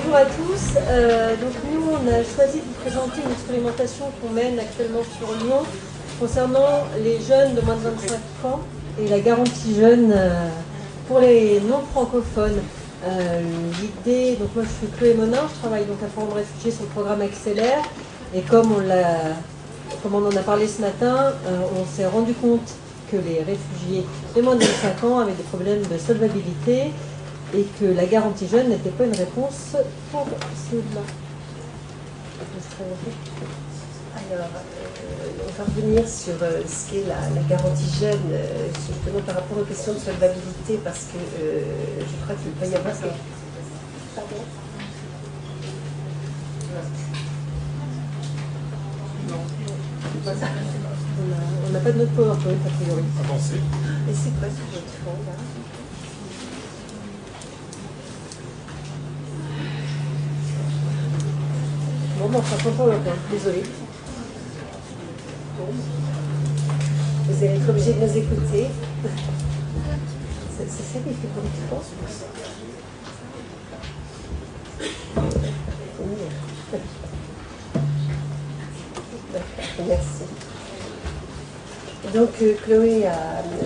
Bonjour à tous. Donc nous, on a choisi de vous présenter une expérimentation qu'on mène actuellement sur Lyon concernant les jeunes de moins de 25 ans et la garantie jeune pour les non-francophones. L'idée, donc moi je suis Chloé Monin, je travaille donc à Forum Réfugiés sur le programme Accélère, et comme on en a parlé ce matin, on s'est rendu compte que les réfugiés de moins de 25 ans avaient des problèmes de solvabilité et que la garantie jeune n'était pas une réponse pour ceux-là. Alors, on va revenir sur ce qu'est la garantie jeune, justement par rapport aux questions de solvabilité, parce que je crois qu'il peut y avoir ça. Pardon ? On n'a pas de note PowerPoint a priori. Avancez. Et c'est quoi ce jeu de fond là ? Bon, on fera pas PowerPoint, désolé. Vous allez être obligé de nous écouter. C'est ça qui fait beaucoup de force. Merci. Donc Chloé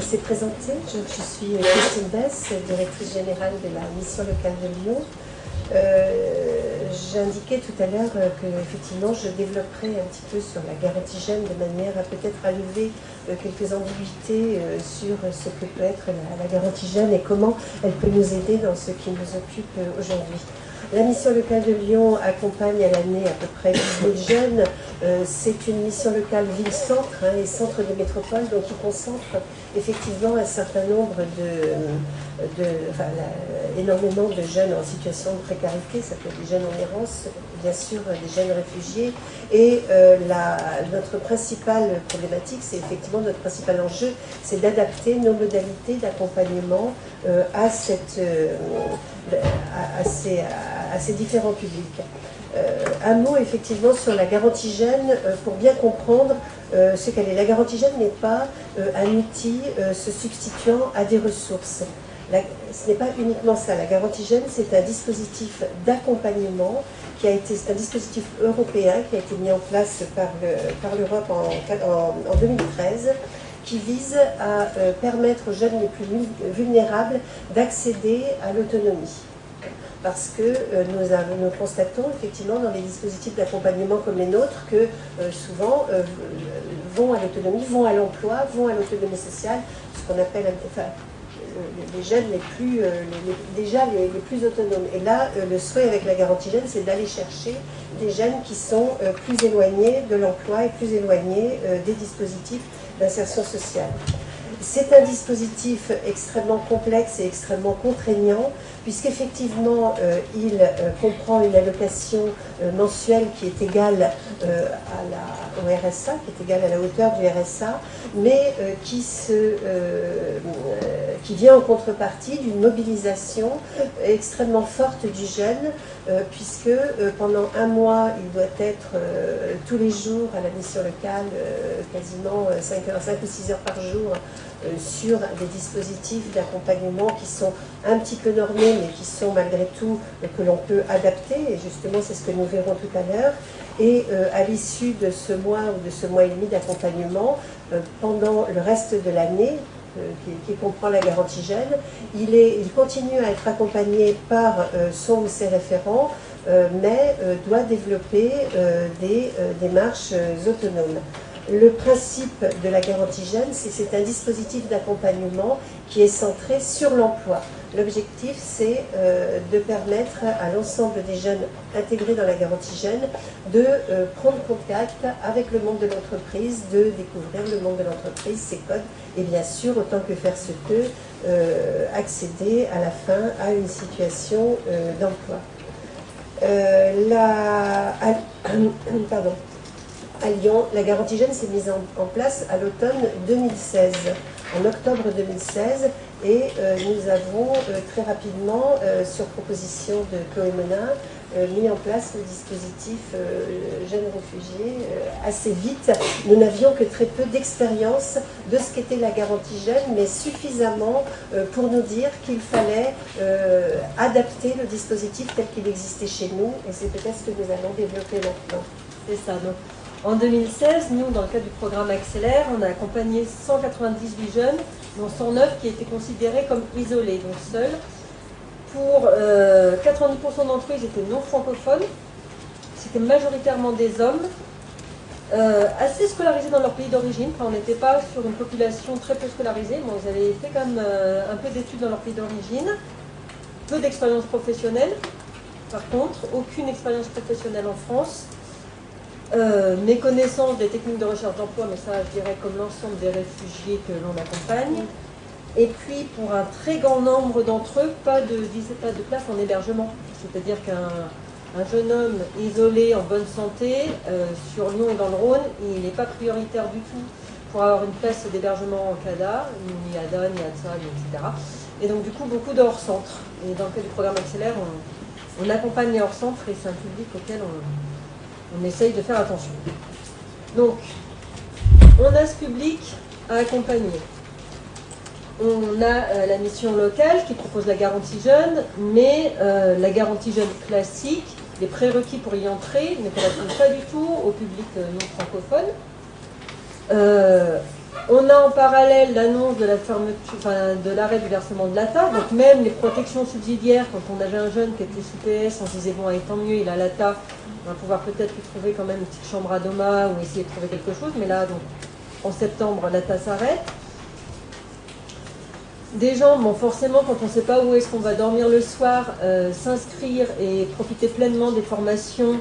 s'est présentée. Je suis Christine Bess, directrice générale de la mission locale de Lyon. J'indiquais tout à l'heure que effectivement je développerai un petit peu sur la garantie jeune de manière à peut-être à lever quelques ambiguïtés sur ce que peut être la garantie jeune et comment elle peut nous aider dans ce qui nous occupe aujourd'hui. La mission locale de Lyon accompagne à l'année à peu près 10 000 jeunes. C'est une mission locale ville-centre et centre de métropole, donc qui concentre effectivement un certain nombre énormément de jeunes en situation de précarité. Ça peut être des jeunes en errance, bien sûr des jeunes réfugiés. Et notre principale problématique, c'est effectivement notre principal enjeu, c'est d'adapter nos modalités d'accompagnement à ces différents publics. Un mot effectivement sur la garantie jeune pour bien comprendre ce qu'elle est. La garantie jeune n'est pas un outil se substituant à des ressources. Ce n'est pas uniquement ça. La garantie jeune, c'est un dispositif d'accompagnement c'est un dispositif européen qui a été mis en place par l'Europe en 2013, qui vise à permettre aux jeunes les plus vulnérables d'accéder à l'autonomie. Parce que nous constatons effectivement dans les dispositifs d'accompagnement comme les nôtres que souvent vont à l'autonomie, vont à l'emploi, vont à l'autonomie sociale, ce qu'on appelle les jeunes les plus autonomes. Et là, le souhait avec la garantie jeune, c'est d'aller chercher des jeunes qui sont plus éloignés de l'emploi et plus éloignés des dispositifs d'insertion sociale. C'est un dispositif extrêmement complexe et extrêmement contraignant, puisqu'effectivement, il comprend une allocation mensuelle qui est égale au RSA, qui est égale à la hauteur du RSA, mais qui vient en contrepartie d'une mobilisation extrêmement forte du jeune, puisque pendant un mois, il doit être tous les jours à la mission locale, quasiment 5 ou 6 heures par jour, sur des dispositifs d'accompagnement qui sont un petit peu normés, mais qui sont malgré tout que l'on peut adapter, et justement c'est ce que nous verrons tout à l'heure. Et à l'issue de ce mois ou de ce mois et demi d'accompagnement, pendant le reste de l'année, qui comprend la garantie jeune, il continue à être accompagné par son ou ses référents, mais doit développer des démarches autonomes. Le principe de la garantie jeune, c'est un dispositif d'accompagnement qui est centré sur l'emploi. L'objectif, c'est de permettre à l'ensemble des jeunes intégrés dans la garantie jeune de prendre contact avec le monde de l'entreprise, de découvrir le monde de l'entreprise, ses codes, et bien sûr, autant que faire se peut, accéder à la fin à une situation d'emploi. À Lyon, la garantie jeune s'est mise en place à l'automne 2016, en octobre 2016, Et nous avons très rapidement, sur proposition de Chloé Monin, mis en place le dispositif Jeunes Réfugiés assez vite. Nous n'avions que très peu d'expérience de ce qu'était la garantie jeune, mais suffisamment pour nous dire qu'il fallait adapter le dispositif tel qu'il existait chez nous, et c'est peut-être ce que nous allons développer maintenant. C'est ça. Donc, en 2016, nous, dans le cadre du programme Accélère, on a accompagné 198 jeunes, dont 109 qui étaient considérés comme isolés, donc seuls. Pour 90% d'entre eux, ils étaient non francophones. C'était majoritairement des hommes, assez scolarisés dans leur pays d'origine. Enfin, on n'était pas sur une population très peu scolarisée. Bon, ils avaient fait quand même un peu d'études dans leur pays d'origine. Peu d'expérience professionnelle. Par contre, aucune expérience professionnelle en France. Méconnaissance des techniques de recherche d'emploi, mais ça, je dirais, comme l'ensemble des réfugiés que l'on accompagne. Et puis, pour un très grand nombre d'entre eux, pas de place en hébergement. C'est-à-dire qu'un jeune homme isolé, en bonne santé, sur Lyon et dans le Rhône, il n'est pas prioritaire du tout pour avoir une place d'hébergement en CADA, ni ADA, ni ATSA, etc. Et donc, du coup, beaucoup de hors-centre. Et dans le cadre du programme Accélère, on accompagne les hors-centres et c'est un public auquel on essaye de faire attention. Donc, on a ce public à accompagner. On a la mission locale qui propose la garantie jeune, mais la garantie jeune classique, les prérequis pour y entrer ne correspondent pas du tout au public non francophone. On a en parallèle l'annonce de la fermeture, de l'arrêt du versement de l'ATA, donc même les protections subsidiaires, quand on avait un jeune qui était sous PS, on se disait bon, allez, tant mieux, il a l'ATA, on va pouvoir peut-être lui trouver quand même une petite chambre à Doma ou essayer de trouver quelque chose, mais là, donc, en septembre, l'ATA s'arrête. Des gens, bon, forcément, quand on ne sait pas où est-ce qu'on va dormir le soir, s'inscrire et profiter pleinement des formations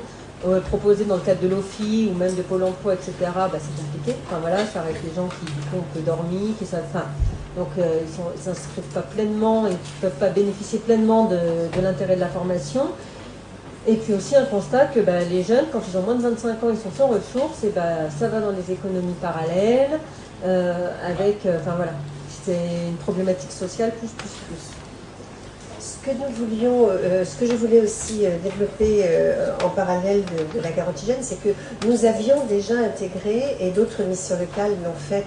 proposées dans le cadre de l'OFI ou même de Pôle emploi, etc., bah, c'est compliqué. Enfin voilà, ça reste des gens qui n'ont que dormi, qui savent. Enfin, donc ils ne s'inscrivent pas pleinement et qui ne peuvent pas bénéficier pleinement de l'intérêt de la formation. Et puis aussi un constat que bah, les jeunes, quand ils ont moins de 25 ans, ils sont sans ressources, et bah, ça va dans les économies parallèles, avec. Enfin voilà. C'est une problématique sociale plus. Ce que je voulais aussi développer en parallèle de la garantie jeune, c'est que nous avions déjà intégré, et d'autres missions locales l'ont fait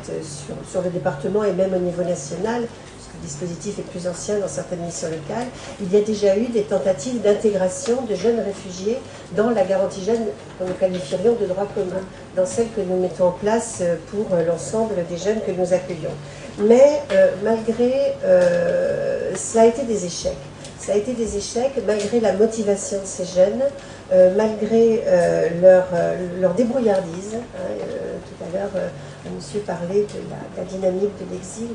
sur le département et même au niveau national, puisque le dispositif est plus ancien dans certaines missions locales, il y a déjà eu des tentatives d'intégration de jeunes réfugiés dans la garantie jeune que nous qualifierions de droit commun, dans celle que nous mettons en place pour l'ensemble des jeunes que nous accueillons. Mais malgré, cela a été des échecs. Ça a été des échecs malgré la motivation de ces jeunes, malgré leur débrouillardise. Tout à l'heure, monsieur parlait de la dynamique de l'exil.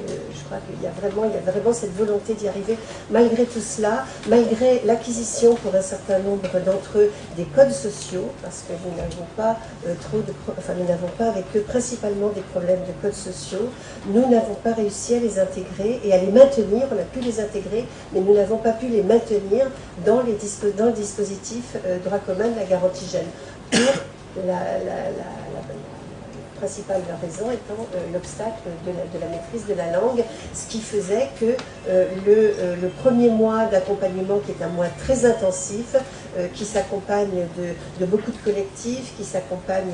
Je crois qu'il y a vraiment cette volonté d'y arriver. Malgré tout cela, malgré l'acquisition pour un certain nombre d'entre eux des codes sociaux, parce que nous n'avons pas nous n'avons pas avec eux principalement des problèmes de codes sociaux, nous n'avons pas réussi à les intégrer et à les maintenir. On a pu les intégrer, mais nous n'avons pas pu les maintenir dans le dispositif droit commun de la garantie jeune. Pour la principale raison étant l'obstacle de la maîtrise de la langue, ce qui faisait que le premier mois d'accompagnement, qui est un mois très intensif, qui s'accompagne de beaucoup de collectifs, qui s'accompagne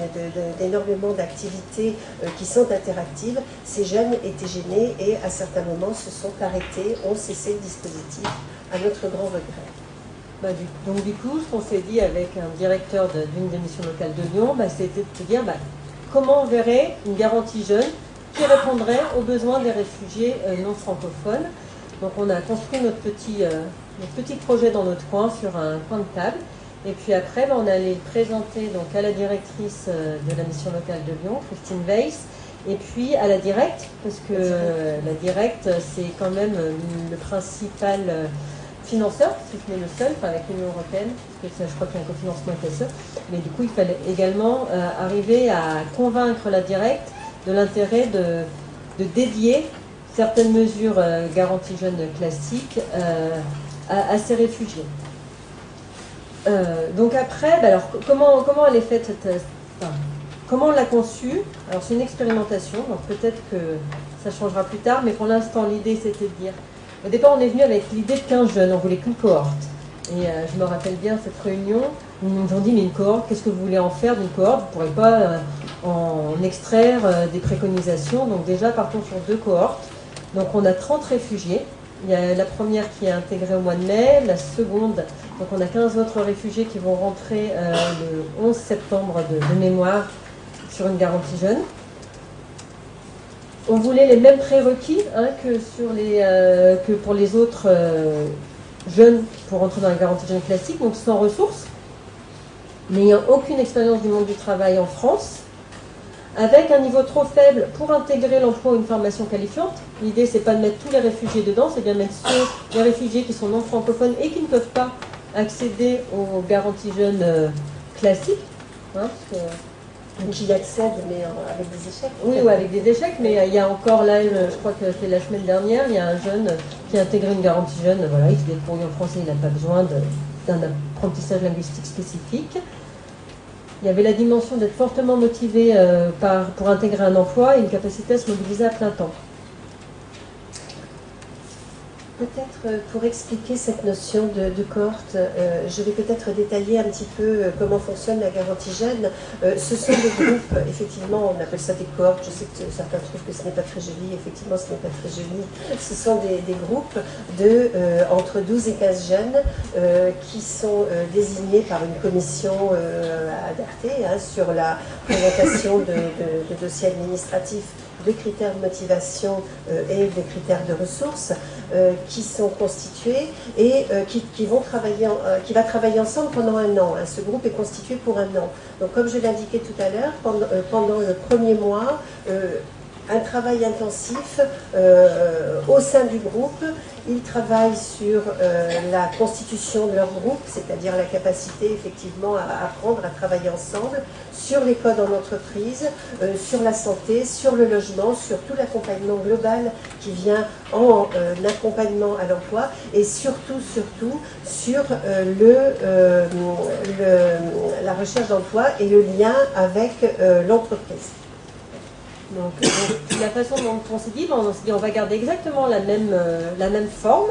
d'énormément d'activités qui sont interactives, ces jeunes étaient gênés et à certains moments se sont arrêtés, ont cessé le dispositif, à notre grand regret. Donc du coup, ce qu'on s'est dit avec un directeur d'une des missions locales de Lyon, c'était de se dire comment on verrait une garantie jeune qui répondrait aux besoins des réfugiés non francophones. Donc on a construit notre petit projet dans notre coin, sur un coin de table. Et puis après, on allait le présenter donc, à la directrice de la mission locale de Lyon, Christine Weiss, et puis à la directe, parce que la directe, c'est quand même le principal financeur, si ce n'est le seul, avec l'Union européenne, parce que ça, je crois qu'il y a un cofinancement FSE, mais du coup il fallait également arriver à convaincre la directe de l'intérêt de dédier certaines mesures garanties jeunes classiques à ces réfugiés. Donc après, alors, comment elle est faite comment on l'a conçue? Alors c'est une expérimentation, donc peut-être que ça changera plus tard, mais pour l'instant, l'idée, c'était de dire... Au départ, on est venu avec l'idée de 15 jeunes, on voulait qu'une cohorte. Et je me rappelle bien cette réunion, où ils nous ont dit, mais une cohorte, qu'est-ce que vous voulez en faire d'une cohorte? Vous ne pourrez pas en extraire des préconisations. Donc déjà, partons sur 2 cohortes. Donc on a 30 réfugiés. Il y a la première qui est intégrée au mois de mai, la seconde, donc on a 15 autres réfugiés qui vont rentrer le 11 septembre de mémoire sur une garantie jeune. On voulait les mêmes prérequis que pour les autres jeunes pour rentrer dans la garantie jeune classique, donc sans ressources, n'ayant aucune expérience du monde du travail en France, avec un niveau trop faible pour intégrer l'emploi ou une formation qualifiante. L'idée, c'est pas de mettre tous les réfugiés dedans, c'est bien de mettre les réfugiés qui sont non francophones et qui ne peuvent pas accéder aux garanties jeunes classiques. Hein, ou qui y accèdent, mais avec des échecs. Oui, ou avec des échecs, mais il y a encore là, je crois que c'était la semaine dernière, il y a un jeune qui a intégré une garantie jeune, voilà, il se débrouille en français, il n'a pas besoin d'un apprentissage linguistique spécifique. Il y avait la dimension d'être fortement motivé pour intégrer un emploi et une capacité à se mobiliser à plein temps. Peut-être pour expliquer cette notion de cohorte, je vais peut-être détailler un petit peu comment fonctionne la garantie jeune. Ce sont des groupes, effectivement, on appelle ça des cohortes, je sais que certains trouvent que ce n'est pas très joli, effectivement ce n'est pas très joli. Ce sont des groupes de entre 12 et 15 jeunes qui sont désignés par une commission adaptée sur la présentation de dossiers administratifs, de critères de motivation et de critères de ressources qui sont constitués et qui va travailler ensemble pendant un an. Ce groupe est constitué pour un an. Donc comme je l'indiquais tout à l'heure, pendant le premier mois, un travail intensif au sein du groupe. Ils travaillent sur la constitution de leur groupe, c'est-à-dire la capacité effectivement à apprendre à travailler ensemble, sur les codes en entreprise, sur la santé, sur le logement, sur tout l'accompagnement global qui vient en accompagnement à l'emploi et surtout sur la recherche d'emploi et le lien avec l'entreprise. Donc, la façon dont on s'est dit, on va garder exactement la même forme,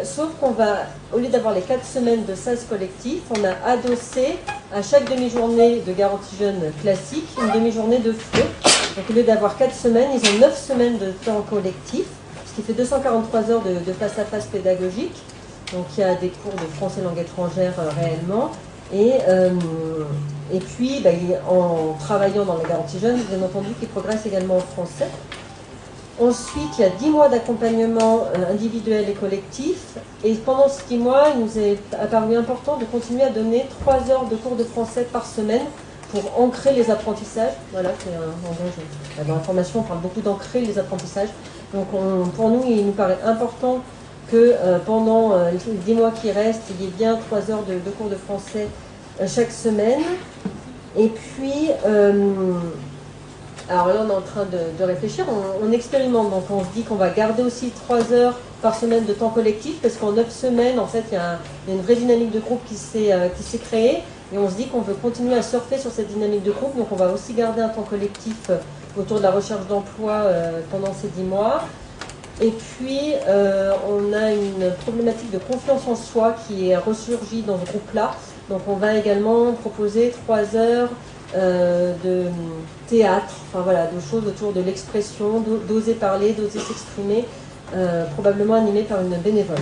sauf qu'on va, au lieu d'avoir les 4 semaines de SAS collectif, on a adossé à chaque demi-journée de garantie jeune classique une demi-journée de FLE. Donc au lieu d'avoir 4 semaines, ils ont 9 semaines de temps collectif, ce qui fait 243 heures de face-à-face pédagogique. Donc il y a des cours de français langue étrangère réellement. Et puis, en travaillant dans la garantie jeune, bien entendu, qu'ils progressent également en français. Ensuite, il y a 10 mois d'accompagnement individuel et collectif. Et pendant ces 10 mois, il nous est apparu important de continuer à donner 3 heures de cours de français par semaine pour ancrer les apprentissages. Voilà, c'est un langage. Dans la formation, on parle beaucoup d'ancrer les apprentissages. Donc, pour nous, il nous paraît important que pendant les 10 mois qui restent, il y ait bien 3 heures de cours de français chaque semaine. Et puis, alors là on est en train de réfléchir, on expérimente, donc on se dit qu'on va garder aussi 3 heures par semaine de temps collectif, parce qu'en 9 semaines, en fait, il y a une vraie dynamique de groupe qui s'est créée, et on se dit qu'on veut continuer à surfer sur cette dynamique de groupe, donc on va aussi garder un temps collectif autour de la recherche d'emploi pendant ces 10 mois. Et puis, on a une problématique de confiance en soi qui est ressurgie dans ce groupe-là. Donc, on va également proposer 3 heures de théâtre, enfin voilà, de choses autour de l'expression, d'oser parler, d'oser s'exprimer, probablement animé par une bénévole.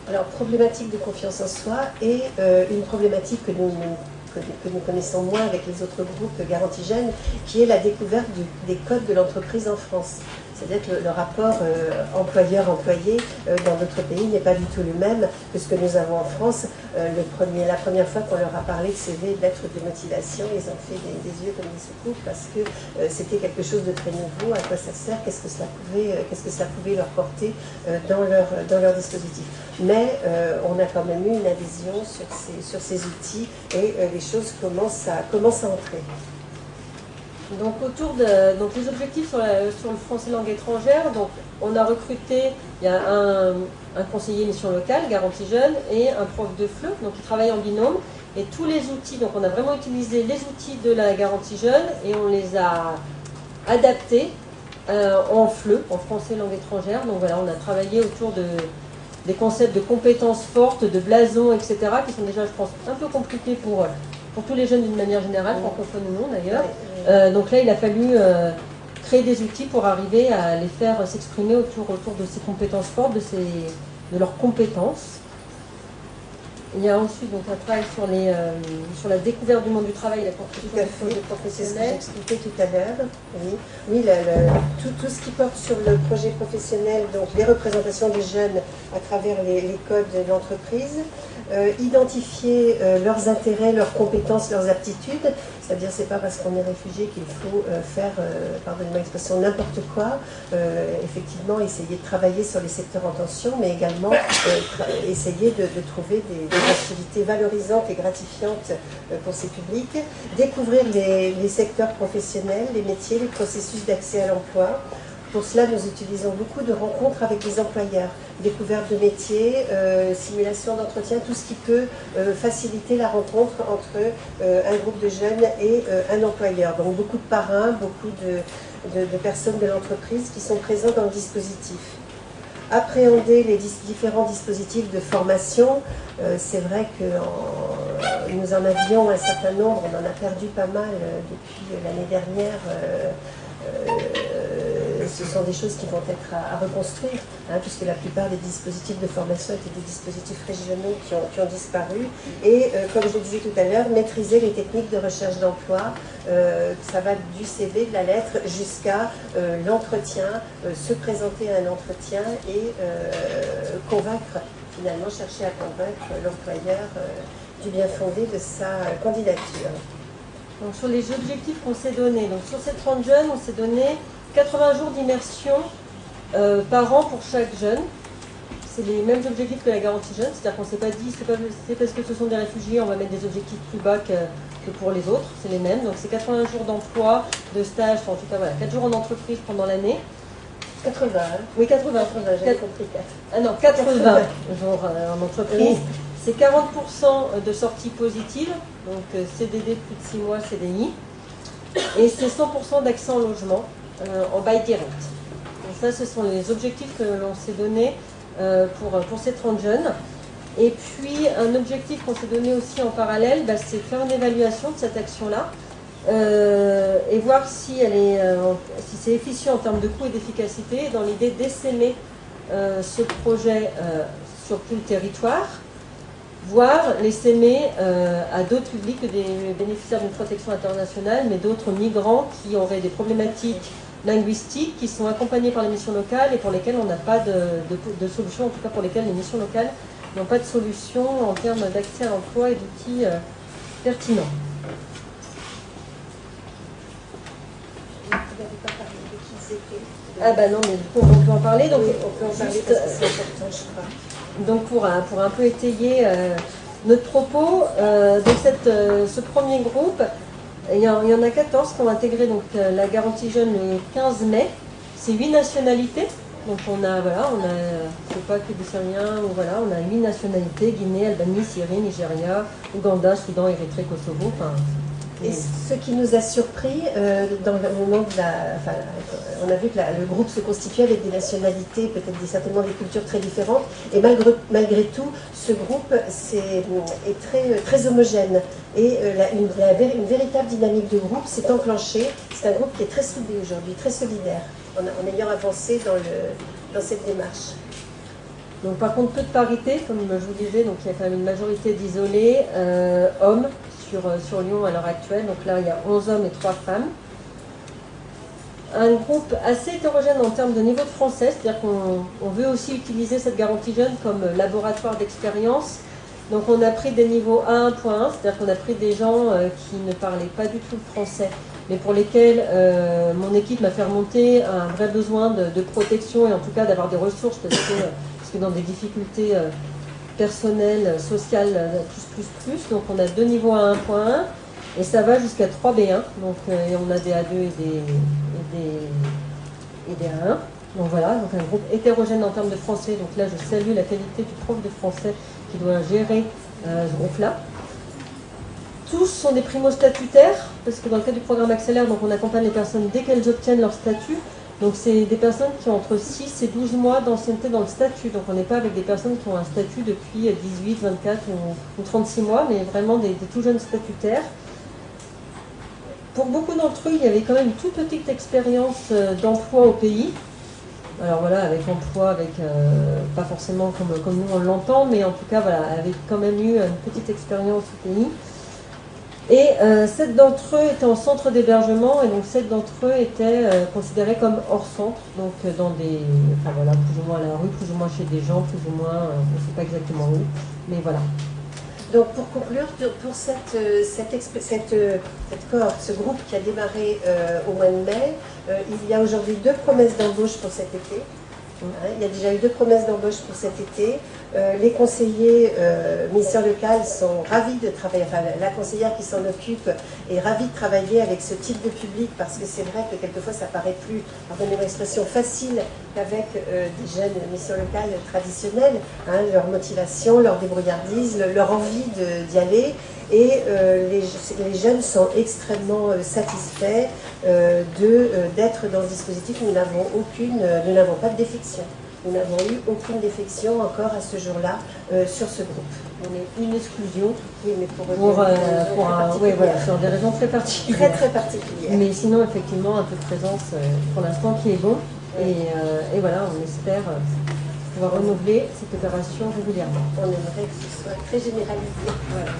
Alors, problématique de confiance en soi et une problématique que nous connaissons moins avec les autres groupes Garantie Jeunes, qui est la découverte des codes de l'entreprise en France. C'est-à-dire que le rapport employeur-employé dans notre pays n'est pas du tout le même que ce que nous avons en France. La première fois qu'on leur a parlé de CV, de lettres de motivation, ils ont fait des yeux comme des soucoupes parce que c'était quelque chose de très nouveau. À quoi ça sert? Qu'est-ce que cela pouvait leur porter dans leur dispositif? Mais on a quand même eu une adhésion sur ces outils et les choses commencent à entrer. Donc les objectifs sur le français langue étrangère, donc on a recruté, il y a un conseiller mission locale, Garantie Jeune, et un prof de FLE, donc ils travaillent en binôme, et tous les outils, donc on a vraiment utilisé les outils de la Garantie Jeune, et on les a adaptés en FLE, en français langue étrangère. Donc voilà, on a travaillé autour des concepts de compétences fortes, de blason, etc., qui sont déjà, je pense, un peu compliqués pour tous les jeunes d'une manière générale, francophones ou non d'ailleurs. Donc là, il a fallu créer des outils pour arriver à les faire s'exprimer autour de ces compétences fortes, de leurs compétences. Il y a ensuite donc, un travail sur la découverte du monde du travail et la construction des projets professionnels. C'est ce que j'expliquais tout à l'heure. Oui, tout ce qui porte sur le projet professionnel, donc les représentations des jeunes à travers les codes de l'entreprise, identifier leurs intérêts, leurs compétences, leurs aptitudes. C'est-à-dire, c'est pas parce qu'on est réfugié qu'il faut faire, pardonnez-moi l'expression, n'importe quoi. Effectivement, essayer de travailler sur les secteurs en tension, mais également essayer de trouver des activités valorisantes et gratifiantes pour ces publics. Découvrir les secteurs professionnels, les métiers, les processus d'accès à l'emploi. Pour cela, nous utilisons beaucoup de rencontres avec les employeurs, découverte de métiers, simulation d'entretien, tout ce qui peut faciliter la rencontre entre un groupe de jeunes et un employeur. Donc beaucoup de parrains, beaucoup de personnes de l'entreprise qui sont présents dans le dispositif. Appréhender les différents dispositifs de formation, c'est vrai que nous en avions un certain nombre, on en a perdu pas mal depuis l'année dernière. Ce sont des choses qui vont être à reconstruire, puisque la plupart des dispositifs de formation étaient des dispositifs régionaux qui ont disparu. Et comme je le disais tout à l'heure, maîtriser les techniques de recherche d'emploi, ça va du CV, de la lettre, jusqu'à l'entretien, se présenter à un entretien et convaincre, finalement chercher à convaincre l'employeur du bien fondé de sa candidature. Donc sur les objectifs qu'on s'est donnés, donc sur ces 30 jeunes, on s'est donné 80 jours d'immersion par an pour chaque jeune. C'est les mêmes objectifs que la garantie jeune, c'est-à-dire qu'on ne s'est pas dit c'est parce que ce sont des réfugiés, on va mettre des objectifs plus bas que pour les autres, c'est les mêmes. Donc c'est 80 jours d'emploi, de stage, enfin, en tout cas voilà, 4 jours en entreprise pendant l'année. 80, hein. Oui, 80, j'avais compris 4. Ah non, 80 jours en entreprise. C'est 40% de sorties positives, donc CDD plus de 6 mois, CDI. Et c'est 100% d'accès en logement en bail direct. Donc ça, ce sont les objectifs que l'on s'est donnés pour ces 30 jeunes. Et puis, un objectif qu'on s'est donné aussi en parallèle, c'est faire une évaluation de cette action-là et voir si c'est efficient en termes de coût et d'efficacité, dans l'idée d'essaimer ce projet sur tout le territoire, voire l'essaimer à d'autres publics que des bénéficiaires d'une protection internationale, mais d'autres migrants qui auraient des problématiques linguistiques, qui sont accompagnés par les missions locales et pour lesquelles on n'a pas de solution, en tout cas pour lesquelles les missions locales n'ont pas de solution en termes d'accès à l'emploi et d'outils pertinents. Ah bah non, mais du coup on peut en parler. Donc, oui, on peut en parler parce que c'est important, je crois. Donc pour un peu étayer notre propos, donc ce premier groupe, il y en a 14 qui ont intégré donc, la garantie jeune le 15 mai. C'est 8 nationalités. Donc c'est pas que des Syriens, on a 8 nationalités, Guinée, Albanie, Syrie, Nigeria, Ouganda, Soudan, Érythrée, Kosovo. Et ce qui nous a surpris, dans le moment on a vu que le groupe se constituait avec des nationalités, peut-être certainement des cultures très différentes, et malgré tout, ce groupe est très homogène. Et une véritable dynamique de groupe s'est enclenchée. C'est un groupe qui est très soudé aujourd'hui, très solidaire, en ayant avancé dans cette démarche. Donc par contre, peu de parité, comme je vous disais, donc il y a quand même une majorité d'isolés, hommes, sur Lyon à l'heure actuelle. Donc là, il y a 11 hommes et 3 femmes. Un groupe assez hétérogène en termes de niveau de français, c'est-à-dire qu'on veut aussi utiliser cette garantie jeune comme laboratoire d'expérience. Donc on a pris des niveaux A1.1, c'est-à-dire qu'on a pris des gens qui ne parlaient pas du tout le français, mais pour lesquels mon équipe m'a fait remonter un vrai besoin de protection et en tout cas d'avoir des ressources parce que dans des difficultés personnelles, sociales, plus. Donc on a 2 niveaux à 1.1 et ça va jusqu'à 3 B1. Donc et on a des A2 et des A1. Donc voilà, donc un groupe hétérogène en termes de français. Donc là je salue la qualité du prof de français qui doit gérer ce groupe-là. Tous sont des primo-statutaires, parce que dans le cadre du programme Accélère, donc on accompagne les personnes dès qu'elles obtiennent leur statut. Donc c'est des personnes qui ont entre 6 et 12 mois d'ancienneté dans le statut. Donc on n'est pas avec des personnes qui ont un statut depuis 18, 24 ou 36 mois, mais vraiment des tout jeunes statutaires. Pour beaucoup d'entre eux, il y avait quand même une toute petite expérience d'emploi au pays. Alors voilà, avec emploi, pas forcément comme nous on l'entend, mais en tout cas, voilà, avec quand même eu une petite expérience au pays. Et 7 d'entre eux étaient en centre d'hébergement, et donc 7 d'entre eux étaient considérés comme hors centre, donc dans des, enfin voilà, plus ou moins à la rue, plus ou moins chez des gens, plus ou moins, on ne sait pas exactement où, mais voilà. Donc pour conclure, pour cette cohorte, ce groupe qui a démarré au mois de mai, il y a aujourd'hui 2 promesses d'embauche pour cet été. Il y a déjà eu 2 promesses d'embauche pour cet été. Les conseillers mission locale sont ravis de travailler, enfin la conseillère qui s'en occupe est ravie de travailler avec ce type de public parce que c'est vrai que quelquefois ça paraît plus, pardonnez-moi l'expression, facile qu'avec des jeunes mission locale traditionnels, leur motivation, leur débrouillardise, leur envie d'y aller. Et les jeunes sont extrêmement satisfaits d'être dans ce dispositif. Nous n'avons pas de défection. Nous n'avons eu aucune défection encore à ce jour-là sur ce groupe. On est une exclusion, oui, mais sur des raisons très particulières. Très très particulières. Mais sinon, effectivement, un peu de présence pour l'instant qui est bon. Oui. Et voilà, on espère pouvoir renouveler cette opération régulièrement. On aimerait que ce soit très généralisé. Voilà.